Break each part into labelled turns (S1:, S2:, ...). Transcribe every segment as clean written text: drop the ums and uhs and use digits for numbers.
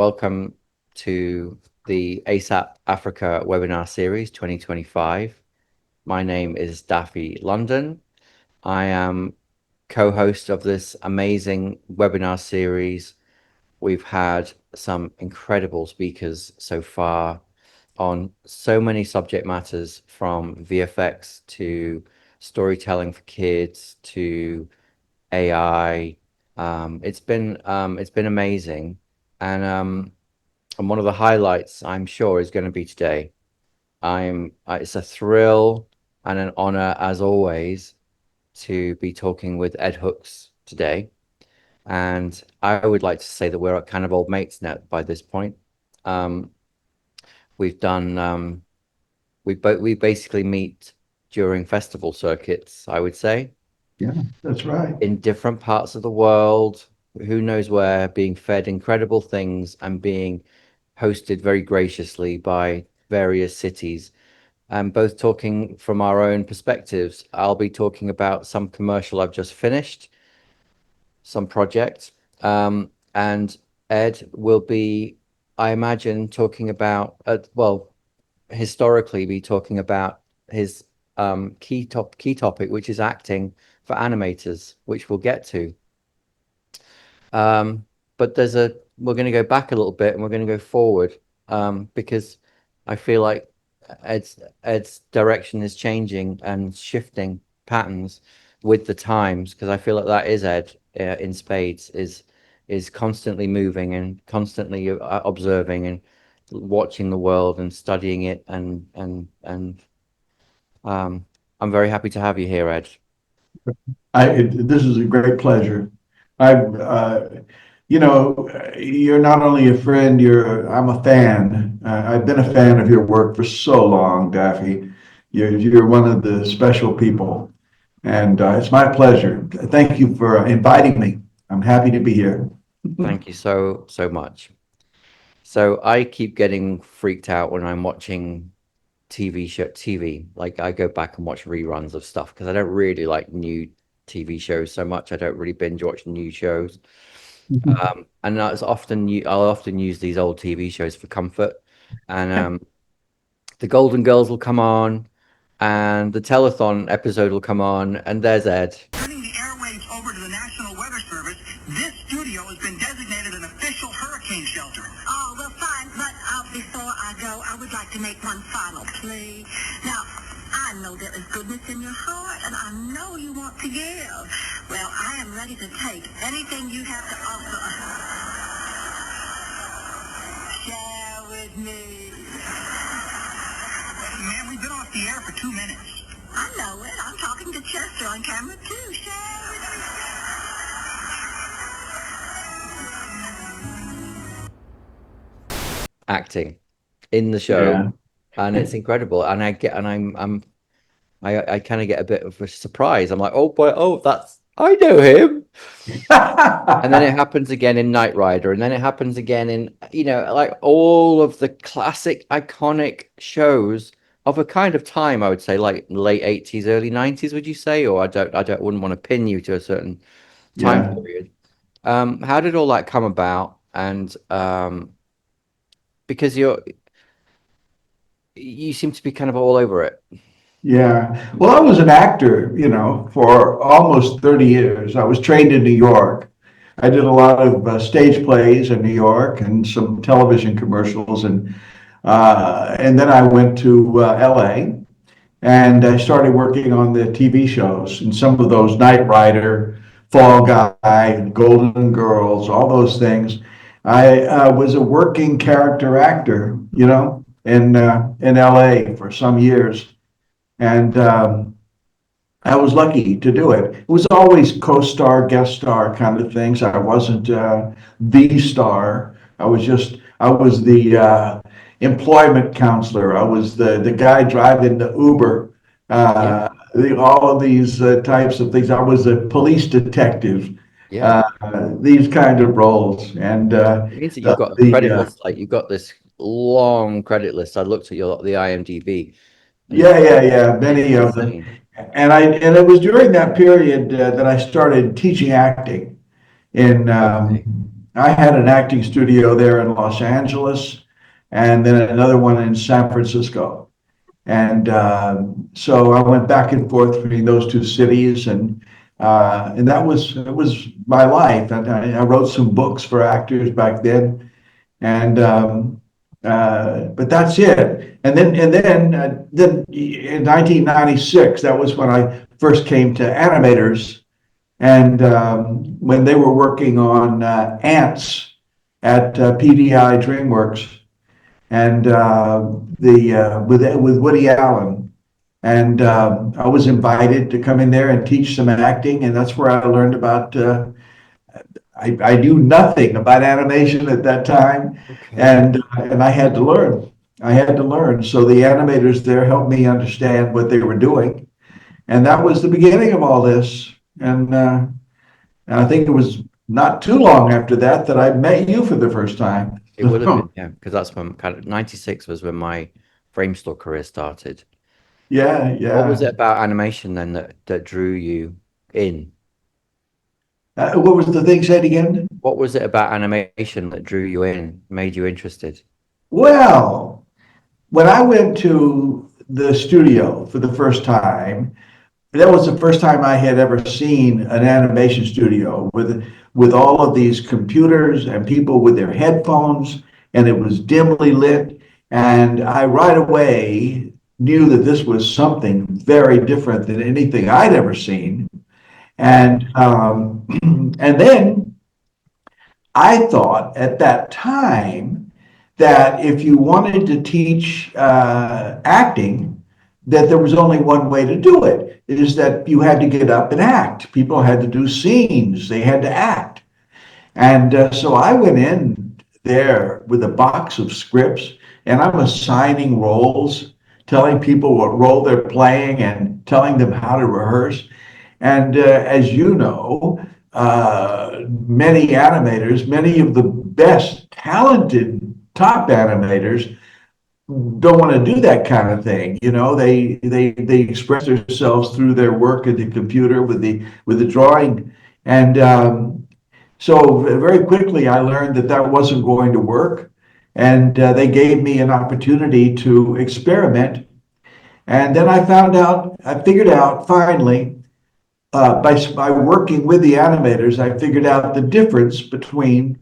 S1: welcome to the ASAP Africa webinar series 2025. My name is Daffy London. I am co-host of this amazing webinar series. We've had some incredible speakers so far on so many subject matters, from VFX to storytelling for kids to AI. It's been amazing, and one of the highlights, I'm sure, is going to be today. It's a thrill and an honor, as always, to be talking with Ed Hooks today. And I would like to say that we're kind of old mates now by this point. Um, we've done we basically meet during festival circuits, I would say,
S2: Yeah, that's right.
S1: in different parts of the world, who knows where, being fed incredible things and being hosted very graciously by various cities, and both talking from our own perspectives. I'll be talking about some commercial I've just finished, some project, and Ed will be, I imagine, talking about, well, historically, be talking about his key topic, which is acting for animators, which we'll get to. Um, but we're going to go back a little bit and we're going to go forward, because I feel like Ed's direction is changing and shifting patterns with the times, because I feel like that is Ed, in spades, is constantly moving and constantly observing and watching the world and studying it, and I'm very happy to have you here, Ed.
S2: This is a great pleasure. I, you're not only a friend, I'm a fan. I've been a fan of your work for so long, Daffy. You're one of the special people, and it's my pleasure. Thank you for inviting me. I'm happy to be here.
S1: Thank you so much. So I keep getting freaked out when I'm watching TV. Like, I go back and watch reruns of stuff because I don't really like new TV shows so much. I don't really binge watch new shows. And I'll often use these old TV shows for comfort. And the Golden Girls will come on, and the telethon episode will come on, and there's Ed.
S3: Turning the airwaves over to the National Weather Service, this studio has been designated an official hurricane shelter.
S4: Oh, well, fine, but before I go, I would like to make one final plea. Now, I know there is goodness in your heart, and I know you want to give. Well, I am ready to take anything you have to offer. Share with me.
S3: Ma'am, we've been off the air for 2 minutes.
S4: I know it. I'm talking to Chester on camera, too. Share with
S1: Acting in the show,
S2: Yeah.
S1: and it's incredible. And I kind of get a bit of a surprise. I'm like, oh boy, oh, I know him. And then it happens again in Knight Rider, and then it happens again in, like, all of the classic iconic shows of a kind of time, I would say, like late 80s, early 90s, would you say? Or wouldn't want to pin you to a certain time
S2: Yeah.
S1: period. How did all that come about? And because you seem to be kind of all over it.
S2: Yeah. Well, I was an actor, for almost 30 years. I was trained in New York. I did a lot of stage plays in New York and some television commercials, and then I went to LA and I started working on the TV shows and some of those Knight Rider, Fall Guy, Golden Girls, all those things. I was a working character actor, in LA for some years, and I was lucky to do it. It was always co-star, guest star kind of things. I wasn't the star. I was the employment counselor. I was the guy driving the Uber.
S1: Yeah,
S2: All of these types of things. I was a police detective.
S1: yeah.
S2: Uh, these kind of roles, and
S1: It means that you've
S2: the
S1: got a
S2: the
S1: credit list. Like, you've got this long credit list. I looked at the IMDb, and
S2: yeah, yeah, yeah,
S1: it's
S2: many of them.
S1: insane.
S2: And it was during that period that I started teaching acting in
S1: Okay.
S2: I had an acting studio there in Los Angeles and then another one in San Francisco. And so I went back and forth between those two cities, and that was my life. And I wrote some books for actors back then, and but that's it. Then in 1996, that was when I first came to Animators, and when they were working on Ants at PDI DreamWorks, and with Woody Allen, and I was invited to come in there and teach some acting, and that's where I learned about. I knew nothing about animation at that time,
S1: Okay.
S2: and I had to learn. I had to learn. So the animators there helped me understand what they were doing, and that was the beginning of all this. And I think it was not too long after that that I met you for the first time.
S1: It would have been, yeah, because that's when kind of 96 was when my frame store career started.
S2: Yeah,
S1: What was
S2: yeah.
S1: it about animation then that drew you in?
S2: What was the thing said again?
S1: What was it about animation that drew you in, made you interested?
S2: Well, when I went to the studio for the first time, that was the first time I had ever seen an animation studio with all of these computers and people with their headphones, and it was dimly lit. And I right away knew that this was something very different than anything I'd ever seen. And and then I thought at that time that if you wanted to teach acting, that there was only one way to do it, is that you had to get up and act. People had to do scenes, they had to act. And so I went in there with a box of scripts, and I'm assigning roles, telling people what role they're playing and telling them how to rehearse. And as you know, many animators, many of the best talented top animators don't want to do that kind of thing. You know, they express themselves through their work at the computer with the drawing. And so very quickly I learned that that wasn't going to work. And they gave me an opportunity to experiment. And then I figured out finally, by working with the animators, I figured out the difference between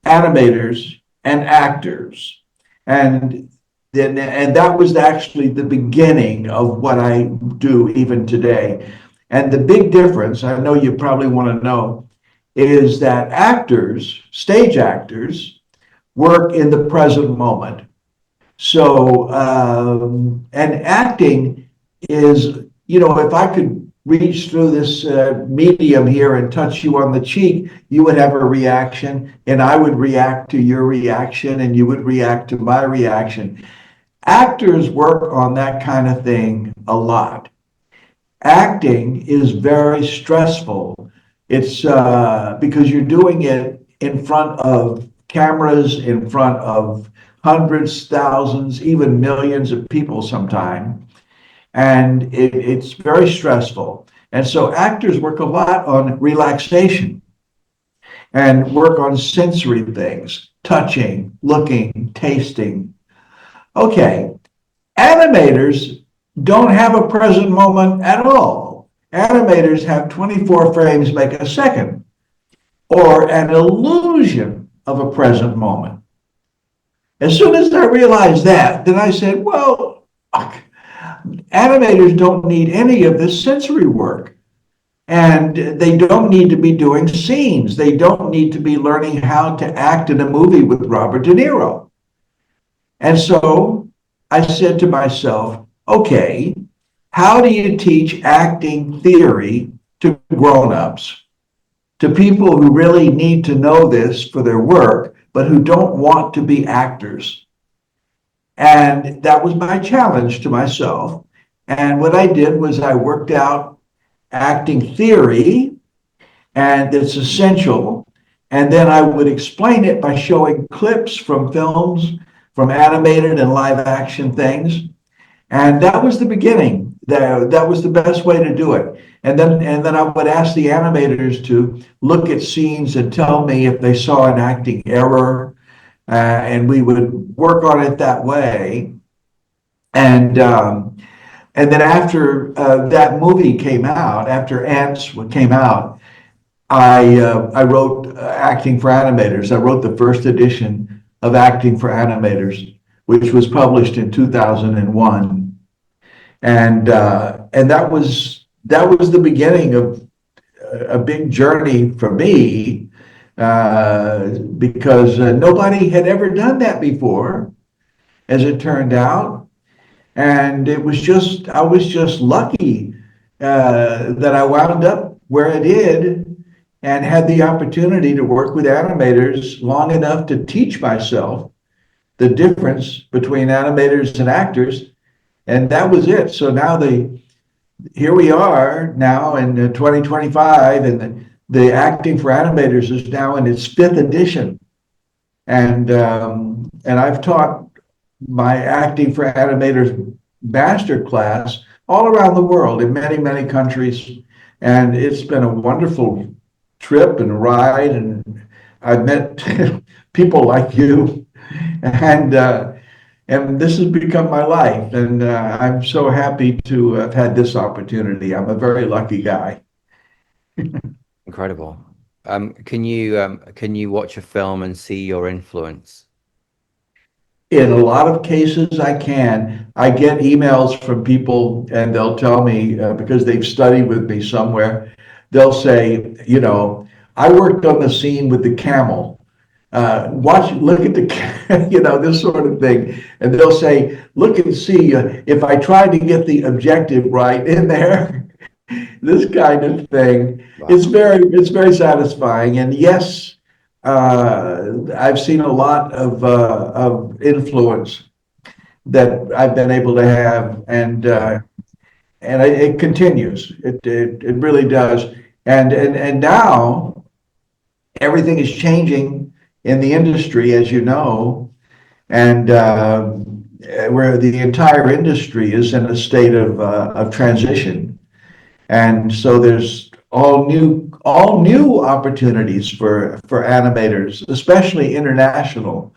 S2: animators and actors. And and that was actually the beginning of what I do even today. And the big difference, I know you probably want to know, is that actors, stage actors, work in the present moment. So, and acting is, you know, if I could reach through this medium here and touch you on the cheek, you would have a reaction, and I would react to your reaction, and you would react to my reaction. Actors work on that kind of thing a lot. Acting is very stressful. It's because you're doing it in front of cameras, in front of hundreds, thousands, even millions of people sometimes. And it's very stressful. And so actors work a lot on relaxation and work on sensory things, touching, looking, tasting. Okay, animators don't have a present moment at all. Animators have 24 frames make a second, or an illusion of a present moment. As soon as I realized that, then I said, well, animators don't need any of this sensory work. And they don't need to be doing scenes. They don't need to be learning how to act in a movie with Robert De Niro. And so I said to myself, okay, how do you teach acting theory to grown-ups, to people who really need to know this for their work, but who don't want to be actors? And that was my challenge to myself. And what I did was I worked out acting theory, and it's essential. And then I would explain it by showing clips from films, from animated and live action things. And that was the beginning. That was the best way to do it. And then I would ask the animators to look at scenes and tell me if they saw an acting error, and we would work on it that way. And then after that movie came out, after Ants came out, I wrote Acting for Animators. I wrote the first edition of Acting for Animators, which was published in 2001, and that was the beginning of a big journey for me, because nobody had ever done that before, as it turned out. And I was just lucky that I wound up where I did and had the opportunity to work with animators long enough to teach myself the difference between animators and actors. And that was it. So now here we are now in 2025, and the Acting for Animators is now in its fifth edition. And I've taught my Acting for Animators Masterclass all around the world in many, many countries. And it's been a wonderful trip and ride. And I've met people like you. And and this has become my life. And I'm so happy to have had this opportunity. I'm a very lucky guy.
S1: Incredible. Can you watch a film and see your influence?
S2: In a lot of cases, I can. I get emails from people and they'll tell me, because they've studied with me somewhere, they'll say, I worked on the scene with the camel. Look at this sort of thing. And they'll say, look and see if I tried to get the objective right in there, this kind of thing.
S1: Wow.
S2: It's very satisfying. And yes, I've seen a lot of influence that I've been able to have, and it continues. It really does. And now everything is changing in the industry, as you know, and where the entire industry is in a state of transition. And so there's all new opportunities for animators, especially international.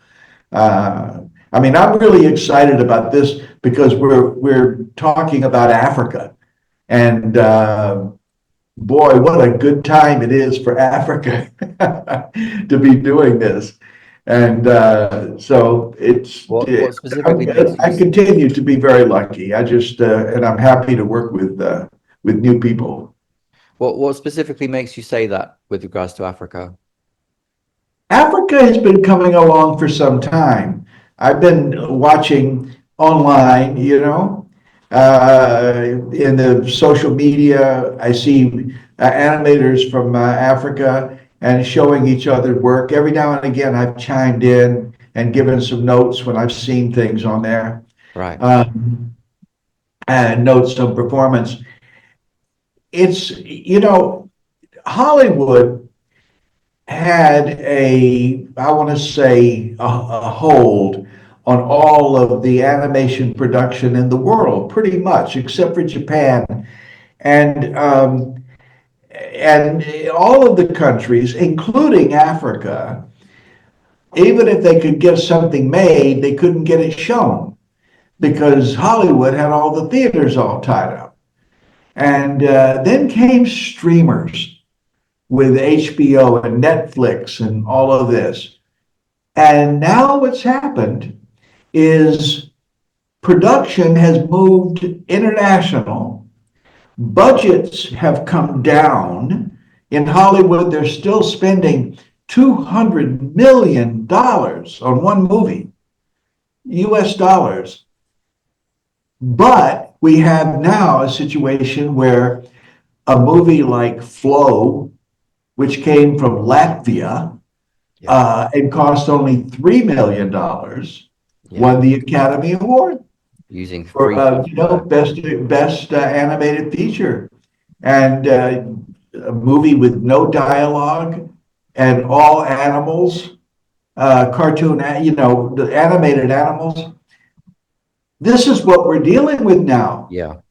S2: I mean, I'm really excited about this because we're talking about Africa, and boy, what a good time it is for Africa to be doing this. And so
S1: What specifically makes you
S2: I continue to be very lucky. And I'm happy to work with new people.
S1: what specifically makes you say that with regards to Africa?
S2: Africa has been coming along for some time. I've been watching online, in the social media. I see animators from Africa and showing each other work. Every now and again, I've chimed in and given some notes when I've seen things on there,
S1: Right.
S2: and notes of performance. It's, Hollywood had I want to say, a hold on all of the animation production in the world, pretty much, except for Japan. And all of the countries, including Africa, even if they could get something made, they couldn't get it shown because Hollywood had all the theaters all tied up. And then came streamers with HBO and Netflix and all of this. And now what's happened is production has moved international. Budgets have come down. In Hollywood, they're still spending $200 million on one movie, US dollars. But we have now a situation where a movie like Flow, which came from Latvia, and cost only $3 million, won the Academy Award
S1: Using
S2: for
S1: free
S2: best animated feature, and a movie with no dialogue and all animals, the animated animals. this is what we're dealing with now.
S1: Yeah.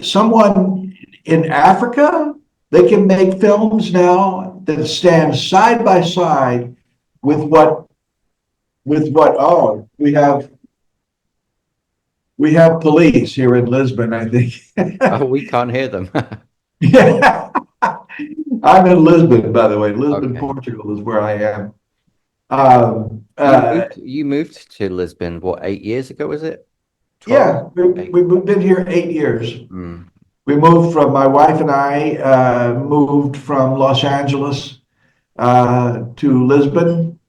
S2: Someone in Africa, they can make films now that stand side by side with oh, we have police here in Lisbon, I think.
S1: Oh, we can't hear them.
S2: Yeah. I'm in Lisbon, by the way. Lisbon,
S1: Okay.
S2: Portugal is where I am.
S1: You moved to Lisbon, what, 8 years ago, was it? 12?
S2: Yeah,
S1: Eight.
S2: we've been here 8 years.
S1: Mm.
S2: We moved from, my wife and I moved from Los Angeles to Lisbon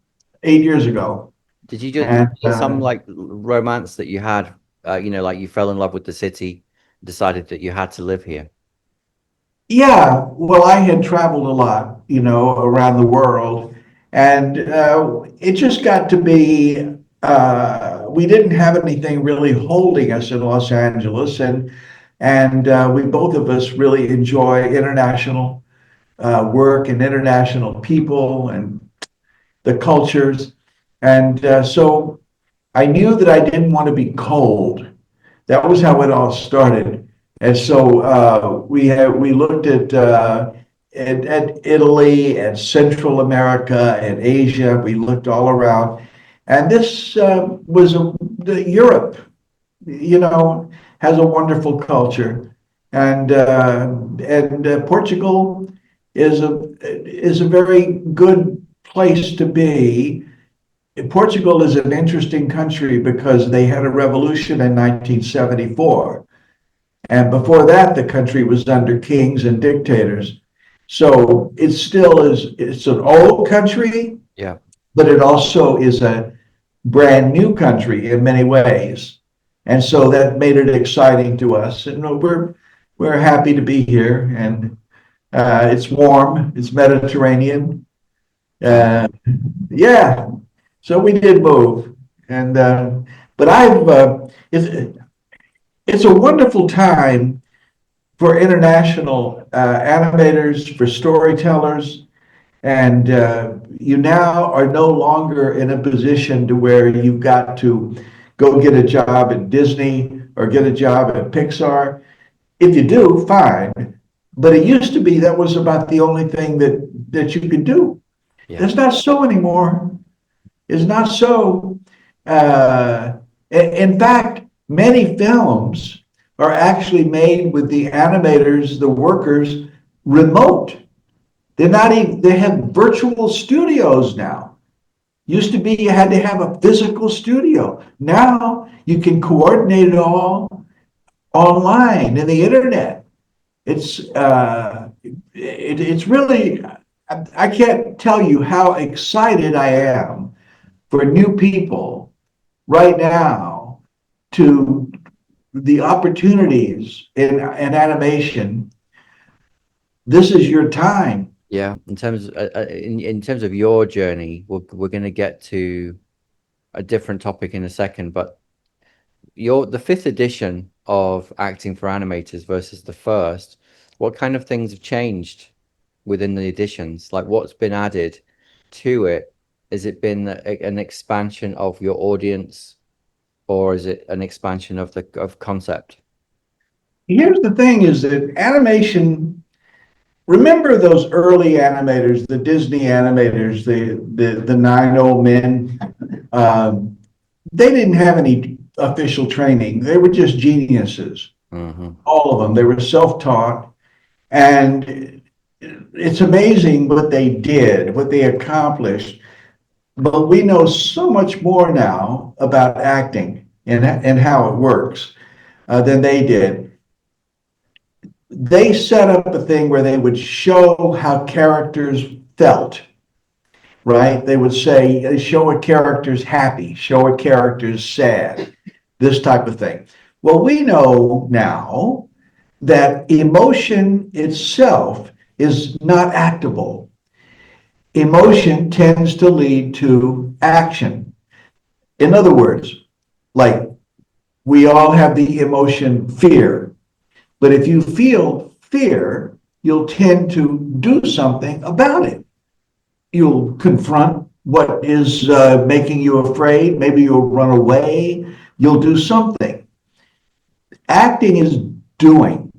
S2: 8 years ago.
S1: Did you just,
S2: And
S1: some like romance that you had, like you fell in love with the city, decided that you had to live here?
S2: yeah, well, I had traveled a lot, around the world. And it just got to be, we didn't have anything really holding us in Los Angeles. And we both of us really enjoy international work and international people and the cultures. And so I knew that I didn't want to be cold. That was how it all started. And so we looked at Italy and Central America and Asia. We looked all around, and this was Europe. Has a wonderful culture, and Portugal is a very good place to be. Portugal is an interesting country because they had a revolution in 1974. And before that, the country was under kings and dictators. So it's an old country,
S1: Yeah.
S2: but it also is a brand new country in many ways. And so that made it exciting to us. And we're happy to be here. And it's warm, it's Mediterranean. Uh, yeah, so we did move, and but it's a wonderful time for international animators, for storytellers, and you now are no longer in a position to where you've got to go get a job at Disney or get a job at Pixar. If you do, fine, but it used to be that was about the only thing that you could do.
S1: Yeah.
S2: It's not so anymore. Is not so. In fact, many films are actually made with the animators, the workers, remote. They're not even, they have virtual studios now. Used to be you had to have a physical studio. Now you can coordinate it all online in the internet. It's really, I can't tell you how excited I am for new people right now to the opportunities in animation. This is your time.
S1: Yeah. In terms of your journey, we're going to get to a different topic in a second, but the fifth edition of Acting for Animators versus the first, what kind of things have changed within the editions? Like what's been added to it? Has it been an expansion of your audience, or is it an expansion of the concept?
S2: Here's the thing is that animation, remember those early animators, the Disney animators, the nine old men, they didn't have any official training. They were just geniuses.
S1: Mm-hmm.
S2: All of them. They were self-taught. And it's amazing what they did, what they accomplished. But we know so much more now about acting and how it works than they did. They set up a thing where they would show how characters felt, right? They would say, show a character's happy, show a character's sad, this type of thing. Well, we know now that emotion itself is not actable. Emotion tends to lead to action. In other words, like we all have the emotion fear, but if you feel fear, you'll tend to do something about it. You'll confront what is making you afraid. Maybe you'll run away you'll do something. Acting is doing.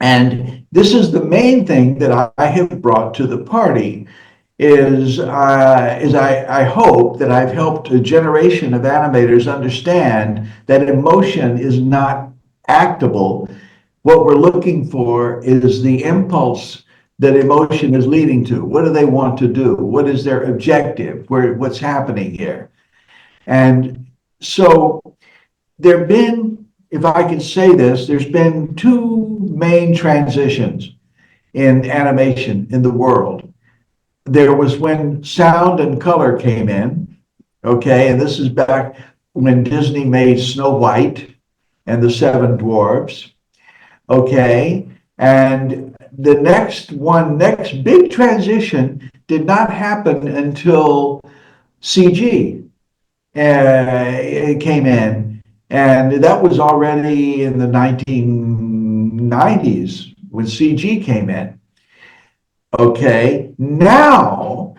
S2: And this is the main thing that I have brought to the party is I hope that I've helped a generation of animators understand that emotion is not actable. What we're looking for is the impulse that emotion is leading to. What do they want to do? What is their objective? What's happening here? And so there have been, if I can say this, there's been two main transitions in animation in the world. There was when sound and color came in, okay, and this is back when Disney made Snow White and the Seven Dwarfs, okay, and the next big transition did not happen until CG it came in, and that was already in the 1990s when CG came in. Okay, now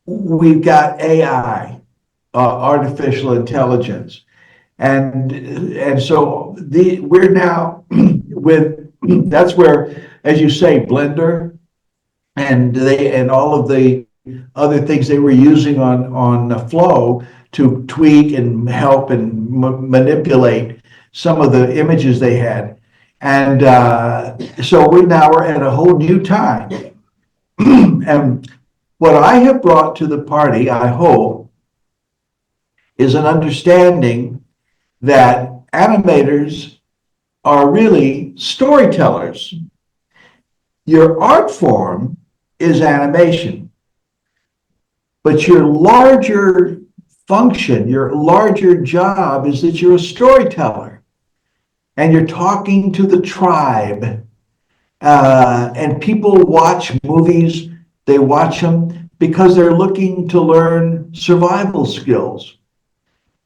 S2: we've got AI, artificial intelligence, and so we're now with that's where, as you say, Blender and all of the other things they were using on the Flow to tweak and help and manipulate some of the images they had, and so we're at a whole new time. And what I have brought to the party, I hope, is an understanding that animators are really storytellers. Your art form is animation, but your larger function, your larger job is that you're a storyteller and you're talking to the tribe. And people watch movies, they watch them because they're looking to learn survival skills.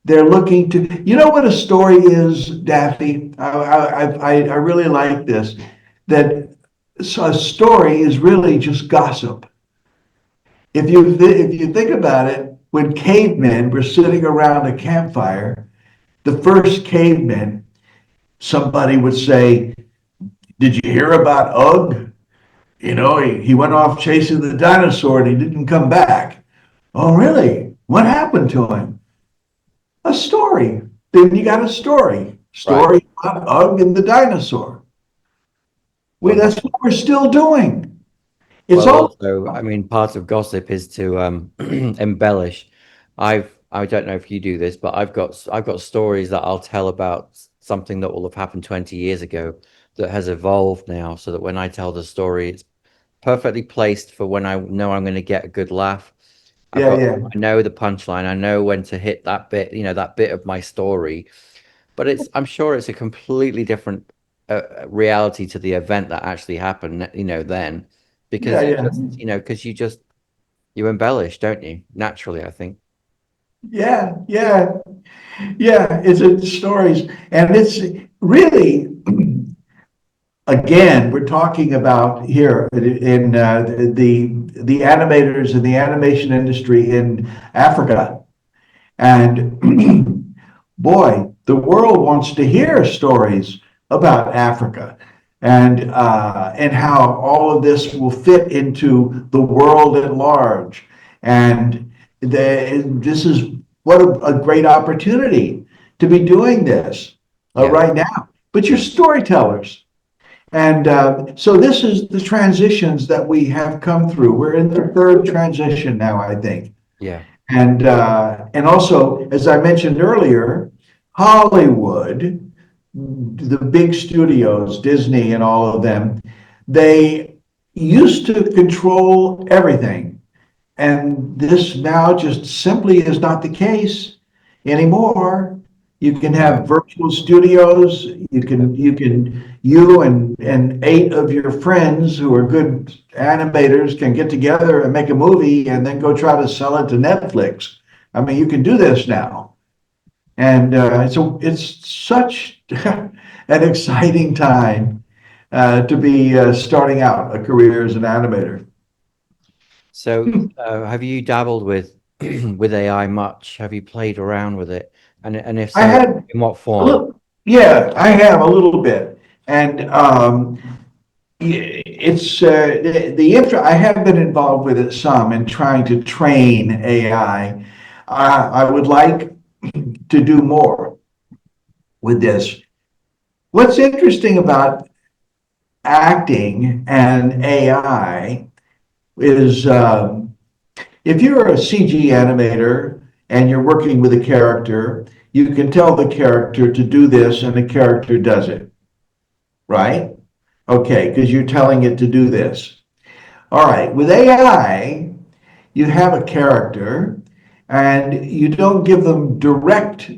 S2: They're looking to, you know what a story is, Daffy? I really like this, that a story is really just gossip. If you think about it, when cavemen were sitting around a campfire, the first cavemen, somebody would say, "Did you hear about Ugg? You know, he went off chasing the dinosaur and he didn't come back." "Oh, really? What happened to him?" "A story." Then you got a story.
S1: Right.
S2: Story about Ugg and the dinosaur.
S1: Well,
S2: That's what we're still doing. It's
S1: well,
S2: all,
S1: also, I mean, part of gossip is to embellish. I don't know if you do this, but I've got stories that I'll tell about something that will have happened 20 years ago that has evolved now, so that when I tell the story, it's perfectly placed for when I know I'm going to get a good laugh.
S2: yeah, yeah,
S1: I know the punchline. I know when to hit that bit, that bit of my story. But I'm sure it's a completely different reality to the event that actually happened, then,
S2: yeah,
S1: because
S2: yeah,
S1: you embellish, don't you? Naturally, I think.
S2: yeah, yeah, yeah. It's stories, and it's really, again, we're talking about here in the animators and the animation industry in Africa. And boy, the world wants to hear stories about Africa and how all of this will fit into the world at large. And this is what a great opportunity to be doing this
S1: Yeah,
S2: right now. But you're storytellers. And so this is the transitions that we have come through. We're in the third transition now, I think.
S1: yeah,
S2: And also, as I mentioned earlier, Hollywood, the big studios, Disney and all of them, they used to control everything. And this now just simply is not the case anymore. You can
S1: no,
S2: have virtual studios. You and eight of your friends who are good animators can get together and make a movie and then go try to sell it to Netflix. I mean, you can do this now. And so it's such an exciting time to be starting out a career as an animator.
S1: So, have you dabbled with with AI much? Have you played around with it? And if
S2: I
S1: so,
S2: had
S1: in what
S2: a
S1: form?
S2: little, yeah, I have a little bit. And it's the intro. I have been involved with it some in trying to train AI. I would like to do more with this. What's interesting about acting and AI is if you're a CG animator and you're working with a character, you can tell the character to do this and the character does it, right? Okay, because you're telling it to do this. All right, with AI, you have a character and you don't give them direct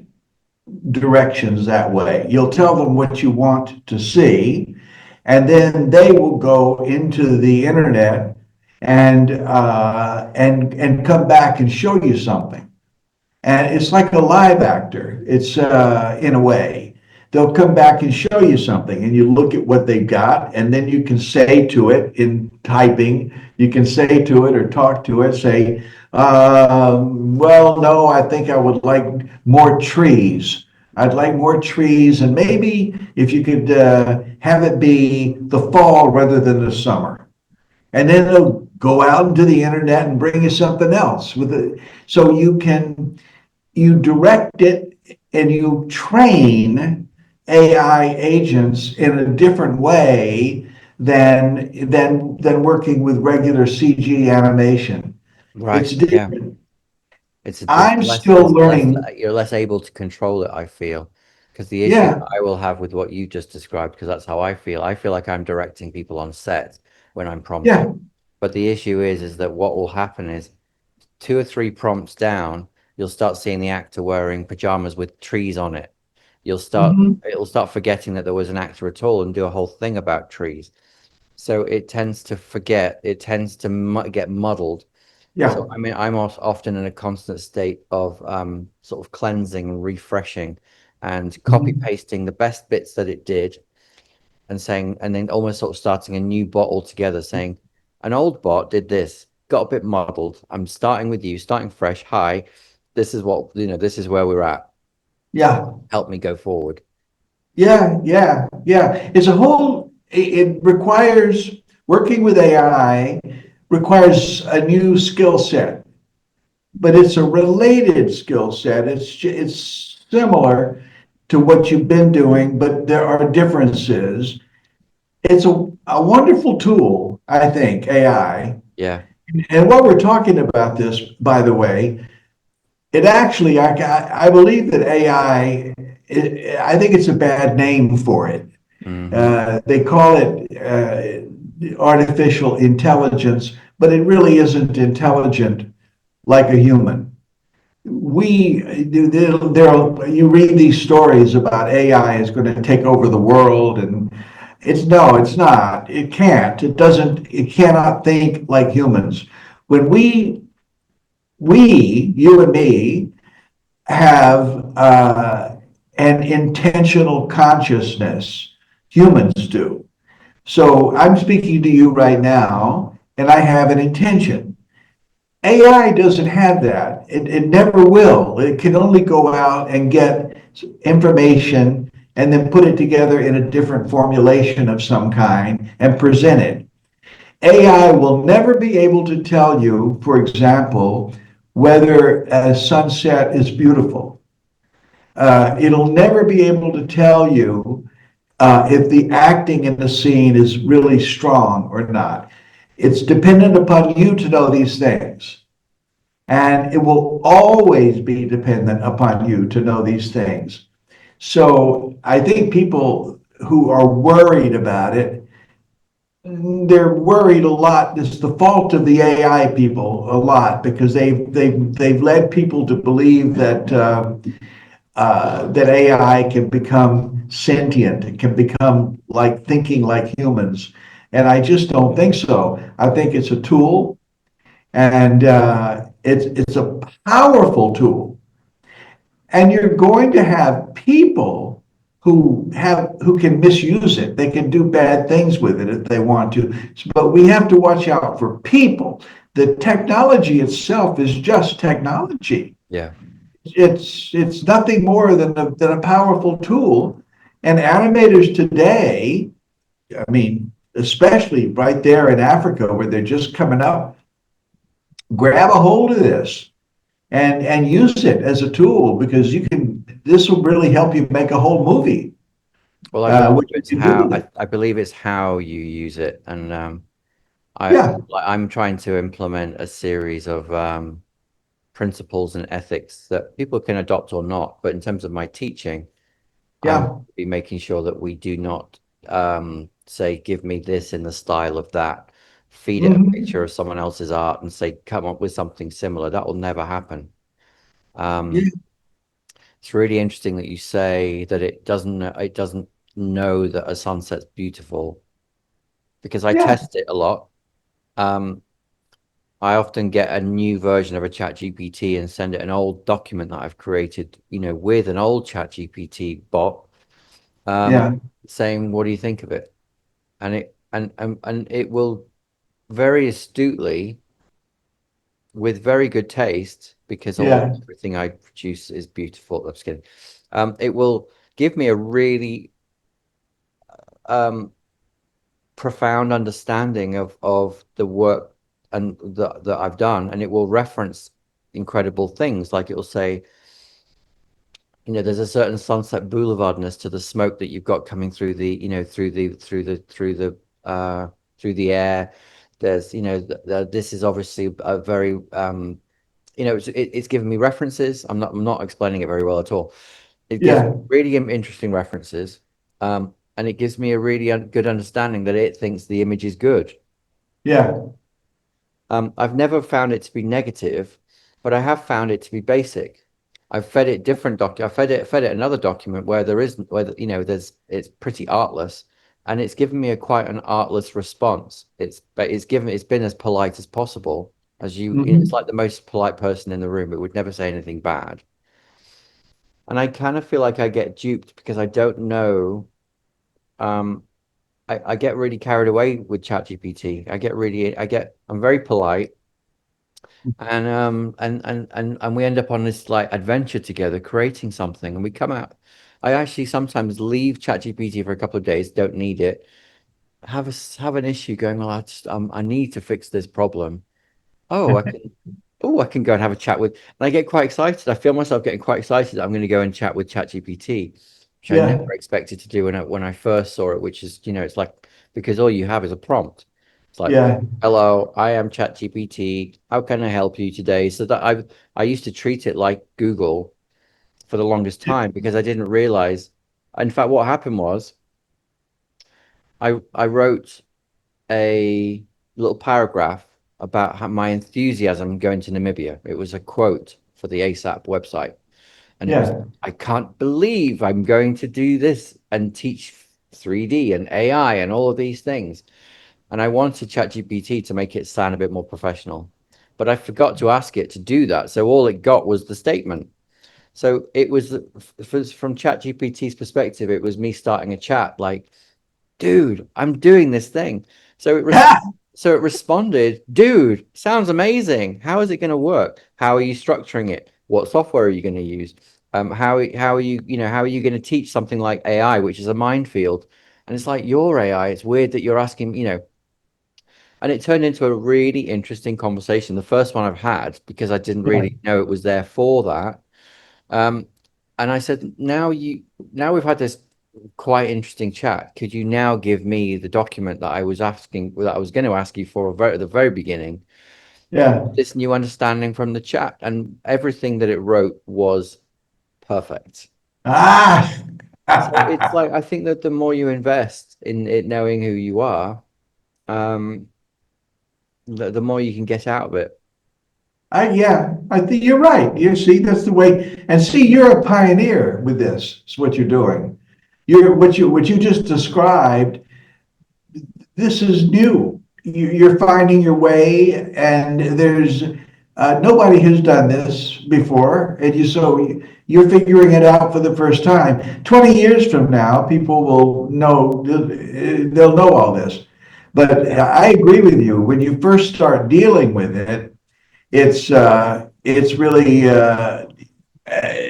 S2: directions that way. You'll tell them what you want to see, and then they will go into the internet and come back and show you something. And it's like a live actor. It's in a way. They'll come back and show you something, and you look at what they got, and then you can say to it in typing, you can say to it or talk to it, say, well, no, I think I would like more trees. I'd like more trees, and maybe if you could have it be the fall rather than the summer. And then they'll go out into the internet and bring you something else with it. So you direct it and you train AI agents in a different way than working with regular CG animation.
S1: Right.
S2: It's
S1: Yeah.
S2: different.
S1: It's
S2: I'm
S1: less,
S2: still
S1: it's less,
S2: learning.
S1: you're less able to control it, I feel. Because the issue
S2: Yeah,
S1: that I will have with what you just described, because that's how I feel. I feel like I'm directing people on set when I'm prompting.
S2: yeah.
S1: But the issue is that what will happen is two or three prompts down, you'll start seeing the actor wearing pajamas with trees on it.
S2: Mhm.
S1: It'll start forgetting that there was an actor at all and do a whole thing about trees. So it tends to forget, it tends to get muddled. So
S2: Yeah.
S1: I mean, I'm often in a constant state of sort of cleansing and refreshing and copy
S2: Mhm.
S1: pasting the best bits that it did and saying, and then almost sort of starting a new bot altogether, saying, an old bot did this, got a bit muddled. I'm starting with you, starting fresh. Hi, this is what, this is where we're at.
S2: Yeah.
S1: Help me go forward.
S2: Yeah, yeah, yeah. It's a whole, it requires, working with AI requires a new skill set, but it's a related skill set. It's similar to what you've been doing, but there are differences. It's a wonderful tool, I think, AI.
S1: Yeah.
S2: And what we're talking about this, by the way, it actually, I believe that AI, I think it's a bad name for it.
S1: Hmm.
S2: They call it artificial intelligence, but it really isn't intelligent like a human. You read these stories about AI is going to take over the world, and it's not. It can't. It cannot think like humans. When you and me, have an intentional consciousness. Humans do. So I'm speaking to you right now, and I have an intention. AI doesn't have that. It never will. It can only go out and get information and then put it together in a different formulation of some kind and present it. AI will never be able to tell you, for example, whether a sunset is beautiful. It'll never be able to tell you if the acting in the scene is really strong or not. It's dependent upon you to know these things. And it will always be dependent upon you to know these things. So I think people who are worried about it, they're worried a lot. It's the fault of the AI people a lot because they've led people to believe that AI can become sentient, it can become like thinking like humans. And I just don't think so. I think it's a tool, and it's a powerful tool. And you're going to have people who can misuse it. They can do bad things with it if they want to. But we have to watch out for people. The technology itself is just technology.
S1: Yeah.
S2: it's nothing more than a powerful tool. And animators today, I mean, especially right there in Africa where they're just coming up, grab a hold of this and use it as a tool because this will really help you make a whole movie.
S1: Well, I believe
S2: What you
S1: it's
S2: can do
S1: how
S2: with it.
S1: I believe it's how you use it, and
S2: Yeah,
S1: I'm trying to implement a series of principles and ethics that people can adopt or not. But in terms of my teaching, I will
S2: yeah.
S1: be making sure that we do not say, give me this in the style of that, feed it a
S2: Mhm.
S1: picture of someone else's art and say, come up with something similar. That will never happen.
S2: Yeah,
S1: Um, it's really interesting that you say that it doesn't know that a sunset's beautiful because I
S2: yeah,
S1: test it a lot. Um, I often get a new version of a chat GPT and send it an old document that I've created, with an old chat GPT bot, um,
S2: yeah,
S1: saying, what do you think of it? And it will very astutely, with very good taste, because almost
S2: yeah,
S1: everything I produce is beautiful. I'm just kidding. It will give me a really um, profound understanding of the work and that I've done, and it will reference incredible things. Like it will say, there's a certain Sunset Boulevardness to the smoke that you've got coming through the, uh, through the air. There's, this is obviously a very, it's giving me references. I'm not explaining it very well at all. It gives
S2: yeah,
S1: really interesting references, and it gives me a really good understanding that it thinks the image is good.
S2: yeah,
S1: I've never found it to be negative, but I have found it to be basic. I've fed it different I fed it another document where there isn't, where, it's pretty artless, and it's given me a quite an artless response. It's been as polite as possible, it's
S2: mhm.
S1: like the most polite person in the room. It would never say anything bad. And I kind of feel like I get duped because I don't know. Um, I get really carried away with ChatGPT. I'm very polite, and we end up on this like adventure together creating something, and we come out. I actually sometimes leave ChatGPT for a couple of days, don't need it, have an issue going, well, I need to fix this problem. Oh i can oh i can go and have a chat with, and I get quite excited. I feel myself getting quite excited that I'm going to go and chat with ChatGPT, which I
S2: Yeah,
S1: never expected to do when I first saw it, which is, it's like, because all you have is a prompt. It's like,
S2: yeah,
S1: hello, I am ChatGPT, how can I help you today? So that I used to treat it like Google for the longest time because I didn't realize. In fact, what happened was I wrote a little paragraph about how my enthusiasm going to Namibia. It was a quote for the ASAP website. And it was,
S2: yeah,
S1: I can't believe I'm going to do this and teach 3D and AI and all of these things. And I wanted ChatGPT to make it sound a bit more professional. But I forgot to ask it to do that. So all it got was the statement. So it was, from ChatGPT's perspective, it was me starting a chat like, dude, I'm doing this thing. So it res so it responded, dude, sounds amazing. How is it going to work? How are you structuring it? What software are you going to use? How are you, how are you going to teach something like AI, which is a minefield? And it's like, your AI. It's weird that you're asking, and it turned into a really interesting conversation. The first one I've had, because I didn't
S2: yeah,
S1: really know it was there for that. Um, and I said, now we've had this quite interesting chat. Could you now give me the document that I was going to ask you for at the very beginning,
S2: yeah.
S1: this new understanding from the chat? And everything that it wrote was perfect.
S2: Ah,
S1: So it's like, I think that the more you invest in it knowing who you are, um, the more you can get out of it.
S2: yeah, I think you're right. You see, that's the way. And see, you're a pioneer with this. Is what you're doing. What you just described. This is new. You're finding your way, and there's nobody has done this before, and you're figuring it out for the first time. 20 years from now, people will know they'll know all this. But
S1: Yeah.
S2: I agree with you. When you first start dealing with it, it's really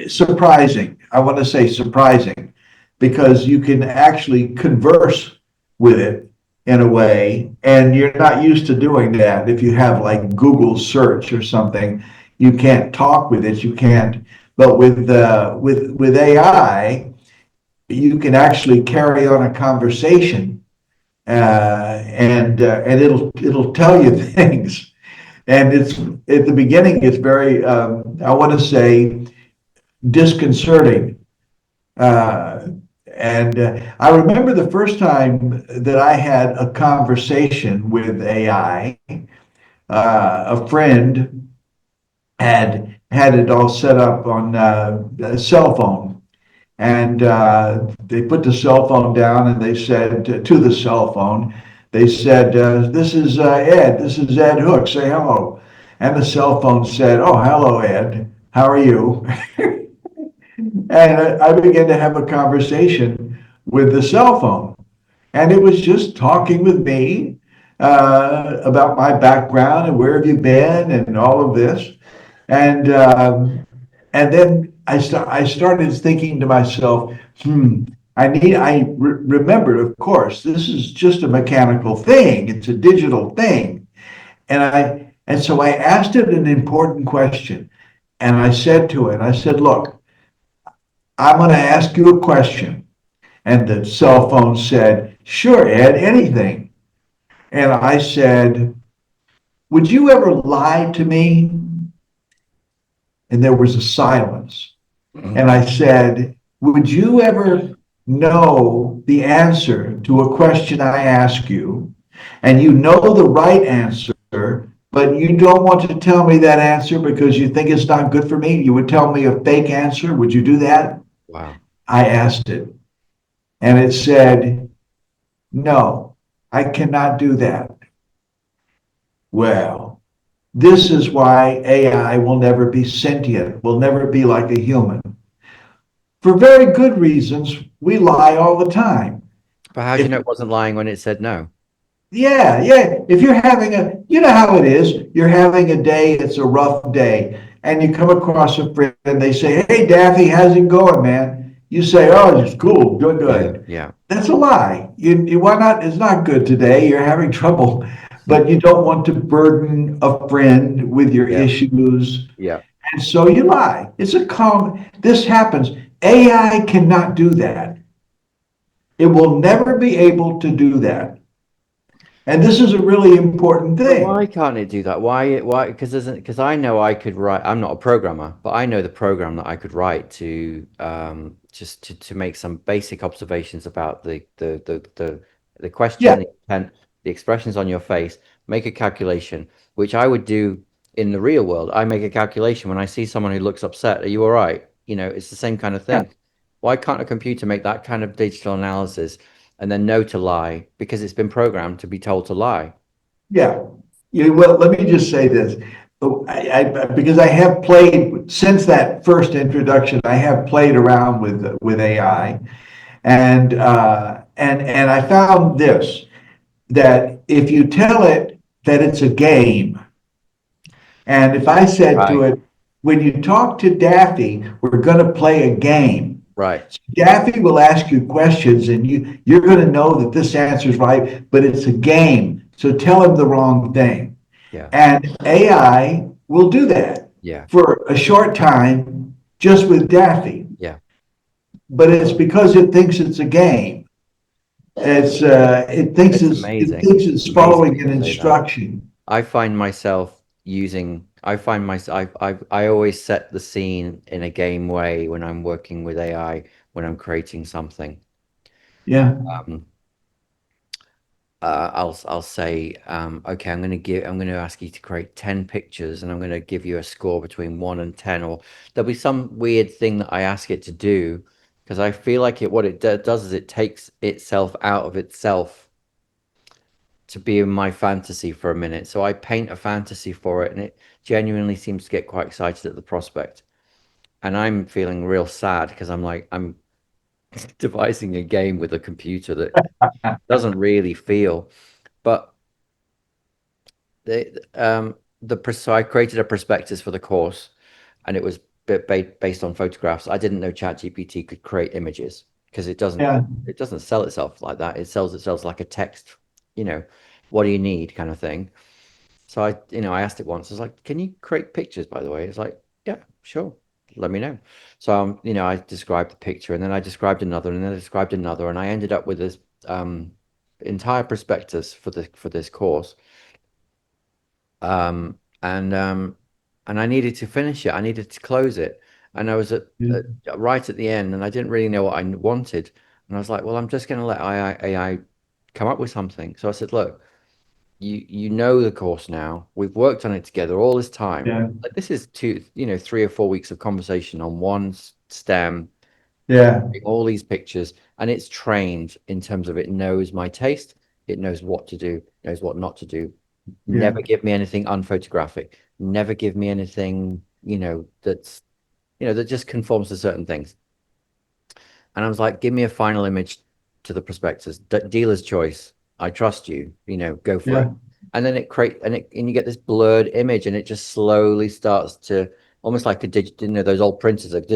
S2: surprising. I want to say surprising because you can actually converse with it in a way, and you're not used to doing that. If you have like Google search or something, you can't talk with it. You can't. But with AI, you can actually carry on a conversation, and it'll tell you things. And it's at the beginning, it's very I want to say disconcerting. Uh, and I remember the first time that I had a conversation with AI. A friend had it all set up on a cell phone, and they put the cell phone down, and they said to the cell phone, they said, "This is Ed. This is Ed Hook. Say hello." And the cell phone said, "Oh, hello, Ed. How are you?" And I began to have a conversation with the cell phone. And it was just talking with me about my background and where have you been and all of this. And and then I started thinking to myself, remembered, of course, this is just a mechanical thing. It's a digital thing. And so I asked it an important question. And I said to it, I said, look, I'm going to ask you a question. And the cell phone said, sure, Ed, anything. And I said, would you ever lie to me? And there was a silence. And I said, would you ever know the answer to a question I ask you, and you know the right answer, but you don't want to tell me that answer because you think it's not good for me? You would tell me a fake answer. Would you do that?
S1: Wow.
S2: I asked it, and it said, no, I cannot do that. Well, this is why AI will never be sentient, will never be like a human. For very good reasons, we lie all the time.
S1: But how do you
S2: If
S1: know it wasn't lying when it said no?
S2: Yeah, yeah. If you're having you know how it is, you're having a day, it's a rough day, and you come across a friend and they say, hey, Daffy, how's it going, man? You say, oh, it's cool, doing
S1: Yeah,
S2: good.
S1: yeah.
S2: That's a lie. Why not? It's not good today. You're having trouble, but you don't want to burden a friend with your
S1: Yeah,
S2: issues.
S1: yeah.
S2: And so you lie. This happens. AI cannot do that. It will never be able to do that. And this is a really important
S1: But why
S2: thing.
S1: can't it do that? Why? Because I know I could write. I'm not a programmer, but I know the program that I could write to just to make some basic observations about the question,
S2: Yeah,
S1: the intent, the expressions on your face. Make a calculation, which I would do in the real world. I make a calculation when I see someone who looks upset. Are you all right? You know, it's the same kind of
S2: yeah,
S1: thing. Why can't a computer make that kind of digital analysis and then know to lie because it's been programmed to be told to lie?
S2: yeah. Well, let me just say this. Because I have played since that first introduction, I have played around with AI, and I found this, that if you tell it that it's a game, and if I said to
S1: Right.
S2: it, when you talk to Daffy, we're going to play a game.
S1: Right.
S2: Daffy will ask you questions, and you're going to know that this answer is right, but it's a game. So tell him the wrong thing.
S1: Yeah.
S2: And AI will do that
S1: Yeah.
S2: for a short time just with Daffy.
S1: Yeah.
S2: But it's because it thinks it's a game.
S1: It's
S2: It
S1: amazing.
S2: thinks
S1: It's
S2: it's
S1: amazing
S2: following
S1: that
S2: an
S1: you say that.
S2: instruction.
S1: I find myself I find myself, I always set the scene in a game way when I'm working with AI, when I'm creating something.
S2: Yeah.
S1: Um, I'll say, okay, I'm going to ask you to create 10 pictures and I'm going to give you a score between 1 and 10, or there'll be some weird thing that I ask it to do because I feel like what it does is it takes itself out of itself to be in my fantasy for a minute. So I paint a fantasy for it and it genuinely seems to get quite excited at the prospect. And I'm feeling real sad because I'm devising a game with a computer that doesn't really feel. But so I created a prospectus for the course, and it was based on photographs. I didn't know ChatGPT could create images because
S2: Yeah,
S1: it doesn't sell itself like that. It sells itself like a text, you know, what do you need kind of thing. So I asked it once. I was like, "Can you create pictures, by the way?" It's like, "Yeah, sure. Let me know." So I described the picture, and then I described another, and then I described another, and I ended up with this entire prospectus for this course. And I needed to finish it. I needed to close it, and I was right at the end, and I didn't really know what I wanted. And I was like, "Well, I'm just going to let AI come up with something." So I said, "Look, you know the course now. We've worked on it together all this time.
S2: yeah,
S1: Like this is 3 or 4 weeks of conversation on one stem,
S2: yeah,
S1: all these pictures, and it's trained in terms of it knows my taste, it knows what to do, knows what not to do.
S2: yeah,
S1: Never give me anything unphotographic. Never give me anything, that just conforms to certain things." And I was like, "Give me a final image to the prospectus. Dealer's choice. I trust you. Go for it."
S2: yeah,
S1: And then and you get this blurred image, and it just slowly starts to almost like a digital, those old printers, like,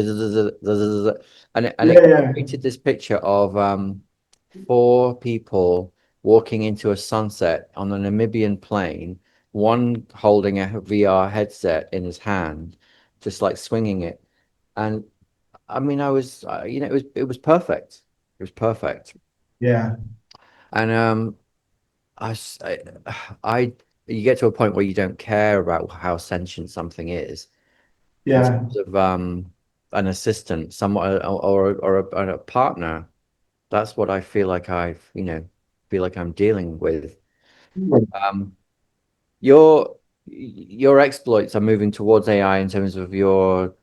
S1: and it
S2: yeah, yeah,
S1: created this picture of four people walking into a sunset on a Namibian plain, one holding a VR headset in his hand, just like swinging it. And I mean, it was perfect. It was perfect.
S2: yeah,
S1: And I, s- I- you get to a point where you don't care about how sentient something is in
S2: yeah.
S1: terms of an assistant, someone, or a partner. That's what I feel like I'm dealing with. Um, your exploits are moving towards AI in terms of your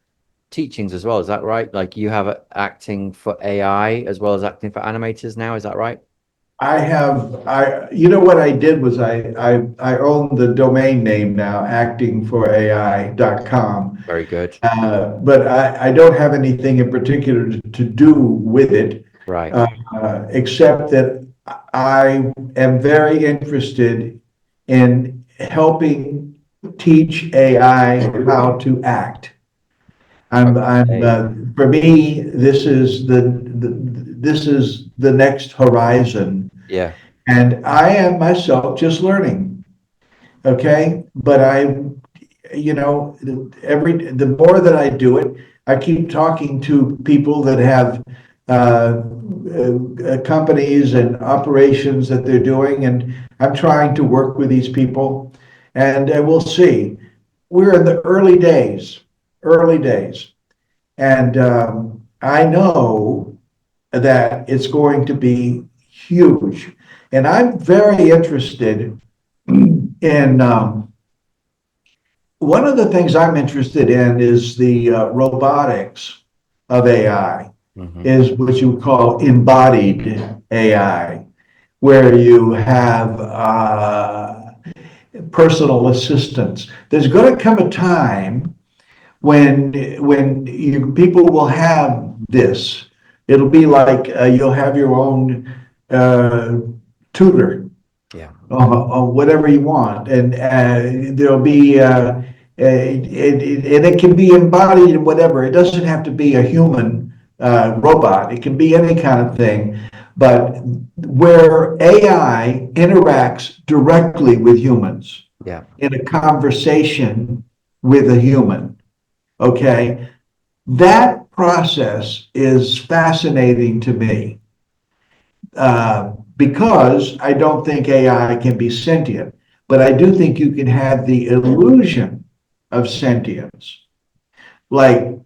S1: teachings as well. Is that right? Like you have acting for AI as well as acting for animators now. Is that right?
S2: You know what I did was I own the domain name now, actingforai.com.
S1: Very good.
S2: But I don't have anything in particular to do with it,
S1: Right.
S2: uh, except that I am very interested in helping teach AI how to act.
S1: Okay.
S2: For me, this is the next horizon,
S1: Yeah.
S2: and I am myself just learning. Okay, but the more that I do it, I keep talking to people that have companies and operations that they're doing, and I'm trying to work with these people, and we'll see. We're in the early days, and I know that it's going to be huge, and I'm very interested in. One of the things I'm interested in is the robotics of AI,
S1: Hmm.
S2: is what you call embodied AI, where you have personal assistants. There's going to come a time when people will have this. It'll be like you'll have your own tutor
S1: Yeah.
S2: on whatever you want, and there'll be and it can be embodied in whatever. It doesn't have to be a human robot. It can be any kind of thing, but where AI interacts directly with humans
S1: Yeah.
S2: in a conversation with a human. Okay, that process is fascinating to me because I don't think AI can be sentient, but I do think you can have the illusion of sentience. Like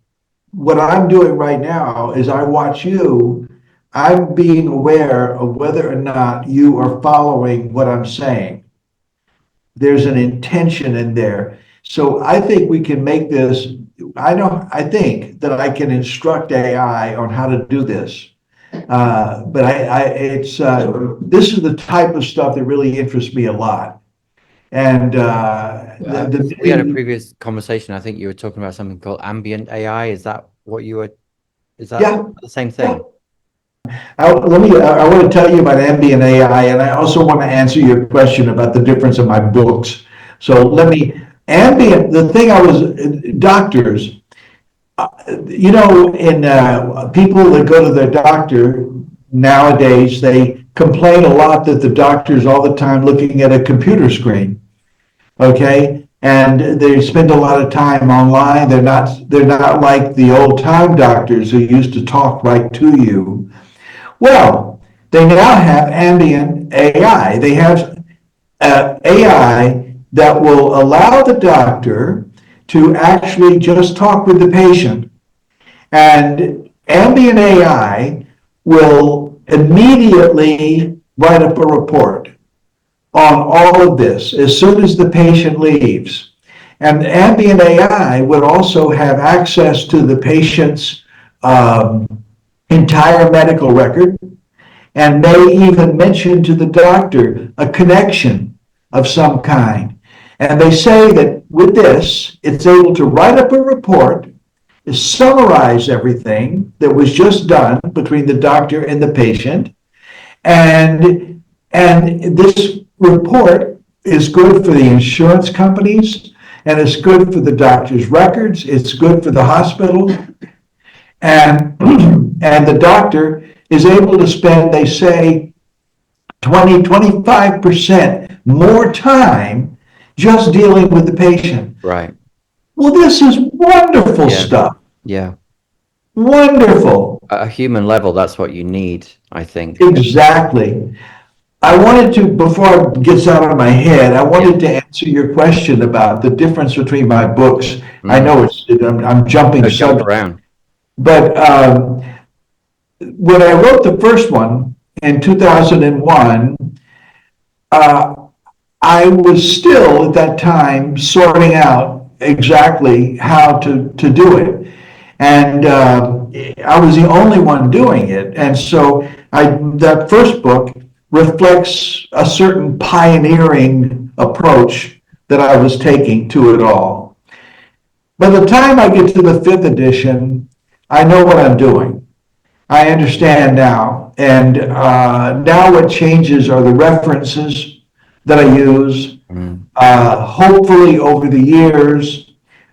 S2: what I'm doing right now is I watch you, I'm being aware of whether or not you are following what I'm saying. There's an intention in there. So I think we can make this. I think that I can instruct AI on how to do this. But this is the type of stuff that really interests me a lot. And
S1: We had a previous conversation. I think you were talking about something called ambient AI. Is that
S2: yeah,
S1: the same
S2: yeah.
S1: thing?
S2: I want to tell you about ambient AI, and I also want to answer your question about the difference in my books. So let me, ambient, the thing doctors, You know, in people that go to their doctor nowadays, they complain a lot that the doctor's all the time looking at a computer screen. Okay, and they spend a lot of time online. They're not like the old time doctors who used to talk right to you. Well, they now have ambient AI. They have AI that will allow the doctor to actually just talk with the patient. And ambient AI will immediately write up a report on all of this as soon as the patient leaves. And ambient AI would also have access to the patient's um, entire medical record and may even mention to the doctor a connection of some kind. And they say that with this, it's able to write up a report, summarize everything that was just done between the doctor and the patient, and this report is good for the insurance companies, and it's good for the doctor's records, it's good for the hospital, and and the doctor is able to spend, they say, 25% more time just dealing with the patient.
S1: Right.
S2: Well, this is wonderful
S1: Yeah.
S2: stuff.
S1: Yeah.
S2: Wonderful.
S1: At a human level, that's what you need, I think.
S2: Exactly. I wanted to, before it gets out of my head, I wanted to answer your question about the difference between my books. I know I'm jumping
S1: So jump
S2: subject,
S1: around.
S2: but when I wrote the first one in 2001, I was still at that time sorting out exactly how to do it. And I was the only one doing it. And so that first book reflects a certain pioneering approach that I was taking to it all. By the time I get to the fifth edition, I know what I'm doing. I understand now. And now what changes are the references that I use. Hopefully, over the years,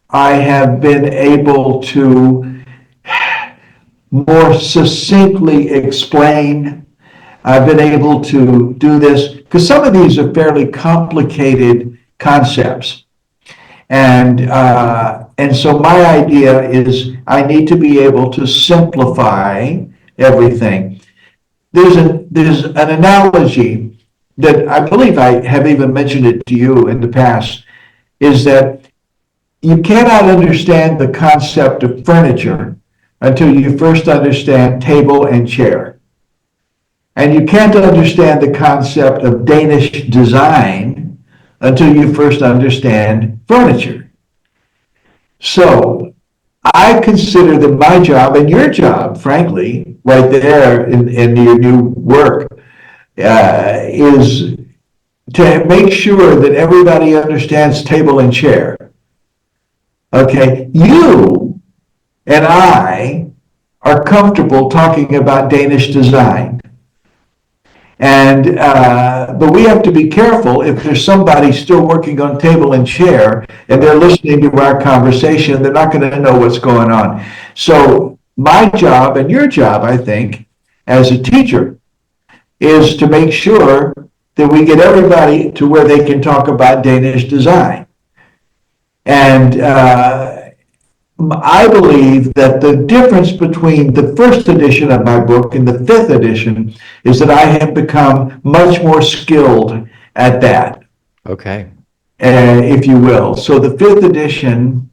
S2: I have been able to more succinctly explain. I've been able to do this because some of these are fairly complicated concepts. And so my idea is I need to be able to simplify everything. There's an analogy that I believe I have even mentioned it to you in the past, is that you cannot understand the concept of furniture until you first understand table and chair. And you can't understand the concept of Danish design until you first understand furniture. So I consider that my job and your job, frankly, right there in your new work, is to make sure that everybody understands table and chair. Okay, you and I are comfortable talking about Danish design. And but we have to be careful if there's somebody still working on table and chair and they're listening to our conversation, they're not going to know what's going on. So my job and your job, I think, as a teacher, is to make sure that we get everybody to where they can talk about Danish design. And I believe that the difference between the first edition of my book and the fifth edition is that I have become much more skilled at that,
S1: Okay.
S2: if you will. So the fifth edition,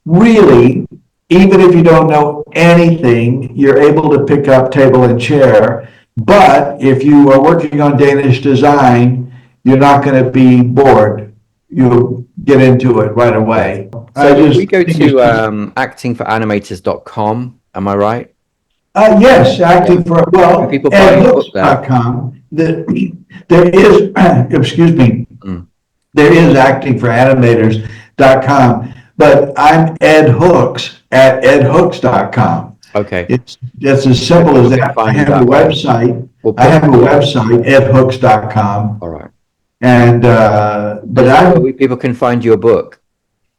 S2: really, even if you don't know anything, you're able to pick up table and chair. But if you are working on Danish design, you're not going to be bored. You'll get into it right away.
S1: So if we go to actingforanimators.com, am I right?
S2: Yes, acting for, well,
S1: Can people buy your book there?
S2: edhooks.com. There is, excuse me, there is actingforanimators.com, but I'm Ed Hooks at edhooks.com.
S1: Okay.
S2: It's as simple as that. I have a website. edhooks.com.
S1: All right.
S2: And, but
S1: people can find your book.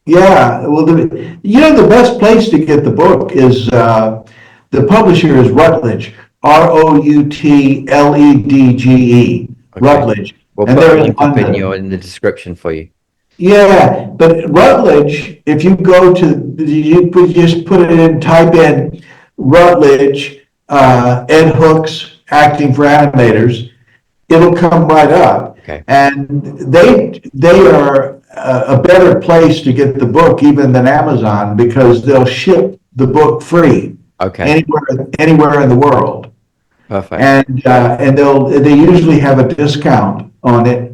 S2: Yeah, well, the best place to get the book is the publisher is Routledge, Routledge,
S1: Okay.
S2: Routledge,
S1: We'll
S2: and
S1: put a
S2: they're in
S1: link up
S2: London.
S1: in the description for you.
S2: Yeah, but Routledge, if you go to, just put it in, type in Routledge, Ed Hooks, acting for animators, it'll come right up.
S1: Okay.
S2: And they are a better place to get the book even than Amazon because they'll ship the book free
S1: Okay.
S2: anywhere in the world.
S1: Perfect.
S2: And they usually have a discount on it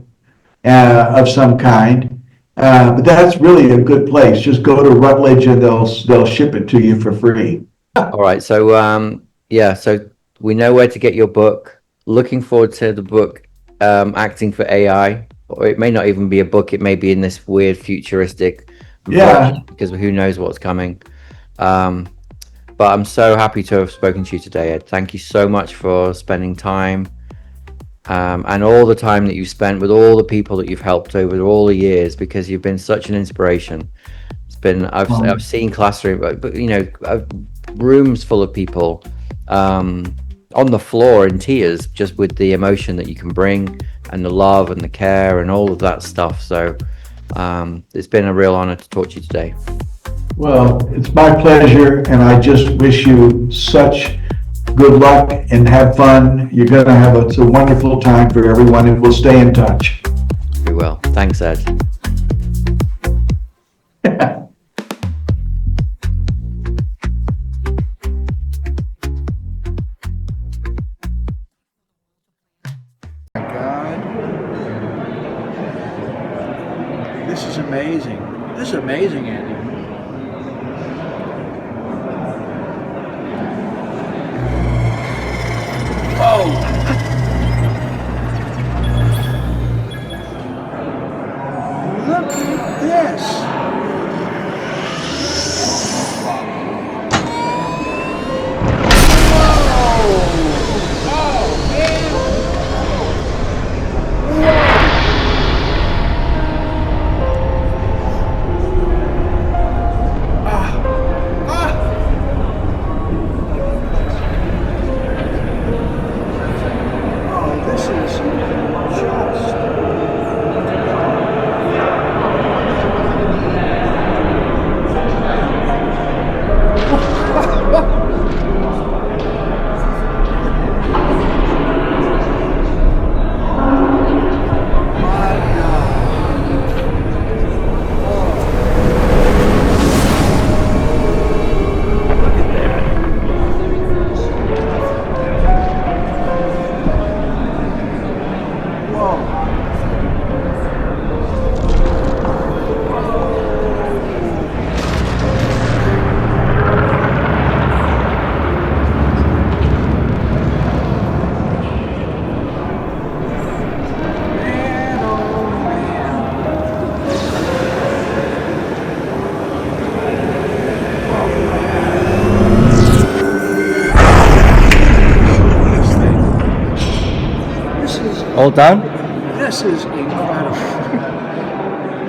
S2: of some kind. But that's really a good place. Just go to Rutledge and they'll ship it to you for free.
S1: All right. So yeah, so we know where to get your book. Looking forward to the book, Acting for AI. Or it may not even be a book, it may be in this weird futuristic
S2: Yeah.
S1: version because who knows what's coming. But I'm so happy to have spoken to you today, Ed. Thank you so much for spending time, and all the time that you've spent with all the people that you've helped over all the years, because you've been such an inspiration. It's been I've seen classroom, but rooms full of people on the floor in tears, just with the emotion that you can bring and the love and the care and all of that stuff. So it's been a real honor to talk to you today.
S2: Well, it's my pleasure, and I just wish you such good luck and have fun. You're going to have it's a wonderful time for everyone, and we'll stay in touch.
S1: We will. Thanks, Ed.
S2: God. This is amazing. This is amazing, Andy. Look at this. Oh, this is just.
S1: All done?
S2: This is incredible.